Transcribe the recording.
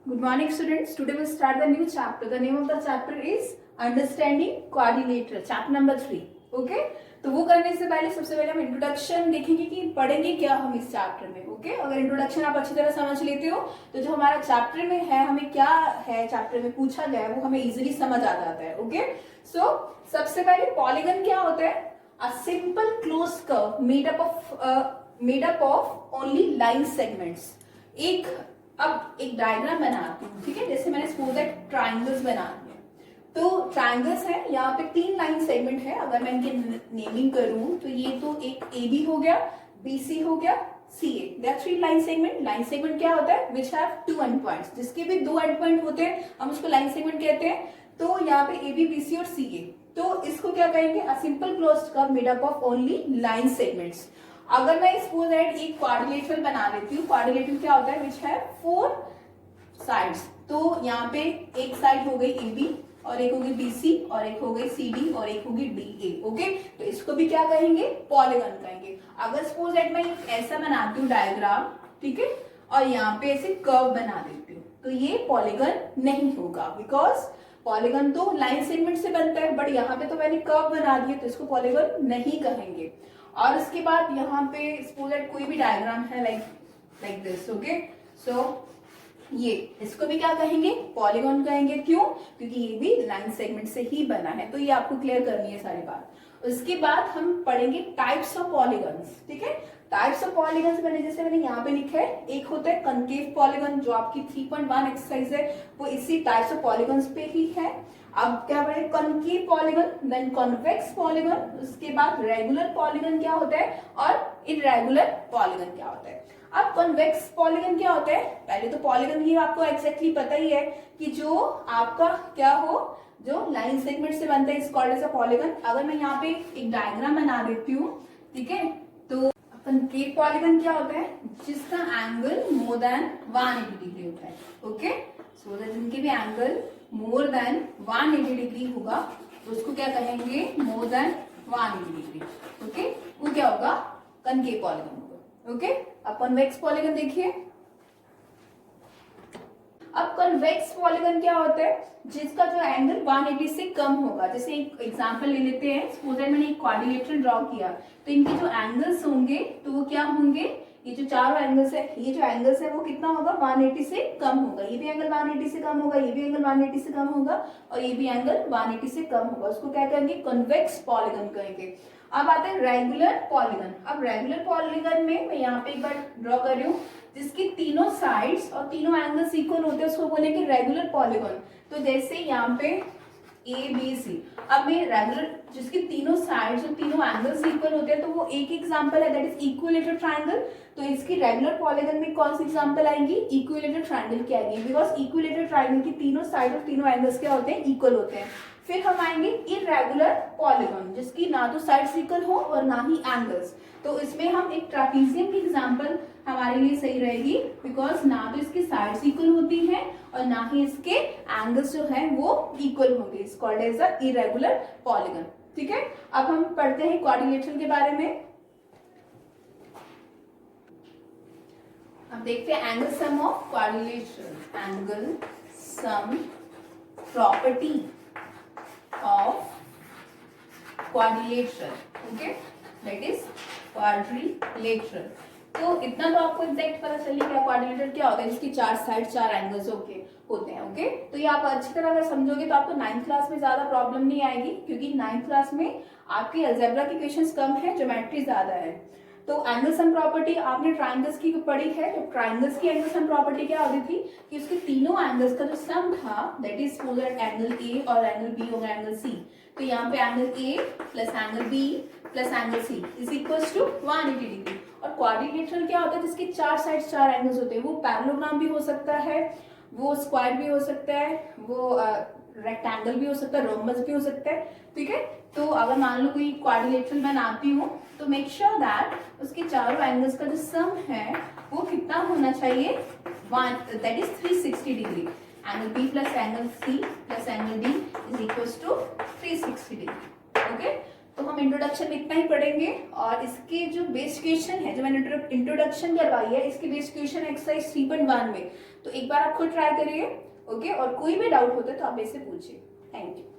Good morning, students. Today we'll start the new chapter. The name of the chapter is Understanding Quadrilateral. Chapter number 3. Okay? तो वो करने से पहले सबसे पहले हम इंट्रोडक्शन देखेंगे कि पढ़ेंगे क्या हम इस चैप्टर में. ओके? अगर इंट्रोडक्शन आप अच्छी तरह समझ लेते हो तो जो हमारा चैप्टर में है, हमें क्या है चैप्टर में पूछा गया है वो हमें इजीली समझ आ जाता है. ओके? सो सबसे पहले पॉलीगन क्या होता है? A simple close curve made up of only line segments. अब एक डायग्राम बनाती हूँ. ठीक है? जैसे मैंने सपोज दैट ट्राइंगल्स बना दिए. तो ट्राइंगल्स है, यहाँ पे 3 लाइन सेगमेंट है. अगर मैं इनकी नेमिंग करूं तो ये तो एक AB हो गया, BC हो गया, CA. There are 3 line segment. Line segment क्या होता है? Which have 2 end points. जिसके भी 2 एंड पॉइंट होते हैं हम उसको लाइन सेगमेंट कहते हैं. तो यहाँ पे AB, BC और CA. तो इसको क्या कहेंगे? A simple closed curve made up of only line segments. अगर मैं सपोज दैट एक क्वाड्रिलेटरल बना लेती हूँ. क्वाड्रिलेटरल क्या होता है? विच है 4 साइड्स. तो यहाँ पे एक साइड हो गई AB और एक होगी BC और एक हो गई CD और एक होगी DA. ओके? तो इसको भी क्या कहेंगे? पॉलीगन कहेंगे. अगर सपोज दैट मैं ऐसा बनाती हूँ डायग्राम, ठीक है, और यहाँ पे ऐसे कर्व बना देती हूँ तो ये पॉलीगन नहीं होगा. बिकॉज पॉलीगन तो लाइन सेगमेंट से बनता है, बट यहाँ पे तो मैंने कर्व बना दिया तो इसको पॉलीगन नहीं कहेंगे. और उसके बाद यहाँ पे सपोज दैट कोई भी डायग्राम है लाइक दिस. ओके? सो ये इसको भी क्या कहेंगे? पॉलीगन कहेंगे. क्यों? क्योंकि ये भी लाइन सेगमेंट से ही बना है. तो ये आपको क्लियर करनी है सारी बात. उसके बाद हम पढ़ेंगे टाइप्स ऑफ पॉलीगन्स. ठीक है? टाइप्स ऑफ पॉलीगन्स जैसे मैंने यहाँ पे लिखा है. एक होता है कनकेव पॉलीगन जो आपकी 3.1 एक्सरसाइज है, वो इसी टाइप्स ऑफ पॉलीगन्स पे ही है. अब क्या पढ़े? Concave polygon, then convex polygon, उसके बाद रेगुलर पॉलीगन क्या होता है और इररेगुलर पॉलीगन क्या होता है. अब कॉन्वेक्स पॉलीगन क्या होता है? पहले तो पॉलीगन ये आपको एक्जैक्टली पता ही है कि जो आपका क्या हो, जो लाइन सेगमेंट से बनता है, इस कॉल्ड एज अ पॉलीगन. अगर मैं यहाँ पे एक डायग्राम बना देती हूँ, ठीक है, तो कनकेव पॉलीगन क्या होता है? जिसका एंगल मोर देन 180 डिग्री होता है. ओके? सो दैट जिनके भी एंगल मोर देन 180 डिग्री होगा तो उसको क्या कहेंगे? More than 180 degree. ओके? वो क्या होगा? कनकेव पॉलीगन होगा. ओके? अब कॉन्वेक्स पॉलीगन देखिए. अब कॉन्वेक्स पॉलीगन क्या होता है? जिसका जो एंगल 180 से कम होगा. जैसे एक एग्जांपल ले लेते हैं. सपोज दैट मैंने एक क्वाड्रिलेटरल ड्रॉ किया तो इनके जो एंगल्स होंगे तो वो क्या होंगे? ये जो चारों एंगल्स है, ये जो एंगल्स है वो कितना होगा? 180 से कम होगा. ये भी एंगल 180 से कम होगा, ये भी एंगल 180 से कम होगा और ये भी एंगल 180 से कम होगा. उसको क्या कहेंगे? कॉन्वेक्स पॉलीगन कहेंगे. अब आता है रेगुलर पॉलीगन. अब रेगुलर पॉलीगन में मैं यहाँ पे एक बार ड्रॉ कर रही हूँ जिसकी तीनों साइड्स और तीनों एंगल्स इक्वल होते हैं, उसको बोलेंगे रेगुलर पॉलीगन. तो जैसे यहाँ पे ABC. अब मैं रेगुलर जिसकी तीनों साइड्स और तीनों एंगल्स इक्वल होते हैं तो वो एक एग्जांपल है, दैट इज इक्विलेटरल ट्रायंगल. तो इसकी रेगुलर पॉलीगन में कौन सी एग्जांपल आएंगी? इक्विलेटरल ट्रायंगल की आएंगी. बिकॉज इक्विलेटरल ट्रायंगल की तीनों साइड और तीनों एंगल्स क्या होते हैं? इक्वल होते हैं. फिर हम आएंगे इररेगुलर पॉलीगन जिसकी ना तो साइड्स इक्वल हो और ना ही एंगल्स. तो इसमें हम एक ट्रापीजियम की एग्जांपल हमारे लिए सही रहेगी. बिकॉज ना तो इसकी साइड्स इक्वल होती हैं और ना ही इसके एंगल्स जो हैं वो इक्वल होंगे. It's called as a irregular polygon. ठीक है? अब हम पढ़ते हैं क्वाड्रिलेटरल के बारे में. अब देखते हैं angle sum of quadrilateral. Angle sum property of quadrilateral. Okay? That is quadrilateral. तो इतना तो आपको एग्जैक्ट पता चल गया क्वाड्रिलेटरल क्या होता है, जिसकी 4 साइड 4 एंगल्स होते हैं. ओके? तो ये आप अच्छी तरह अगर समझोगे तो आपको 9th क्लास में ज्यादा प्रॉब्लम नहीं आएगी, क्योंकि 9th क्लास में आपकी अलजेब्रा की क्वेश्चंस कम है, ज्योमेट्री ज्यादा है. तो एंगल सम प्रॉपर्टी आपने ट्राइंगल्स की पढ़ी है. तो ट्राइंगल्स की एंगल सम प्रॉपर्टी क्या होती थी कि उसके तीनों एंगल्स का जो सम था, that is suppose that angle A और एंगल बी होगा एंगल सी. तो यहाँ पे angle A plus angle B plus angle C is equals to 180 degree. और क्वाड्रिलेटरल क्या होता है? जिसके 4 साइड 4 एंगल्स होते हैं. वो पैरेललोग्राम भी हो सकता है, वो स्क्वायर भी हो सकता है, वो रेक्टेंगल भी हो सकता है, रोम्बस भी हो सकता है. ठीक है? तो अगर मान लो कोई क्वाड्रिलेटरल बनाती हूँ तो मेक श्योर दैट उसके चारों एंगल्स का जो सम है वो कितना होना चाहिए? That is 360 degree. Angle B plus angle C plus angle D is equals to 360 degree. Okay? तो हम इंट्रोडक्शन में इतना ही पढ़ेंगे और इसके जो बेस क्वेश्चन है जो मैंने इंट्रोडक्शन करवाई है इसके बेस क्वेश्चन एक्सरसाइज 3.1 में, तो एक बार आप खुद ट्राई करिए। ओके, और कोई भी डाउट होता है तो आप मेरे से पूछिए। Thank you.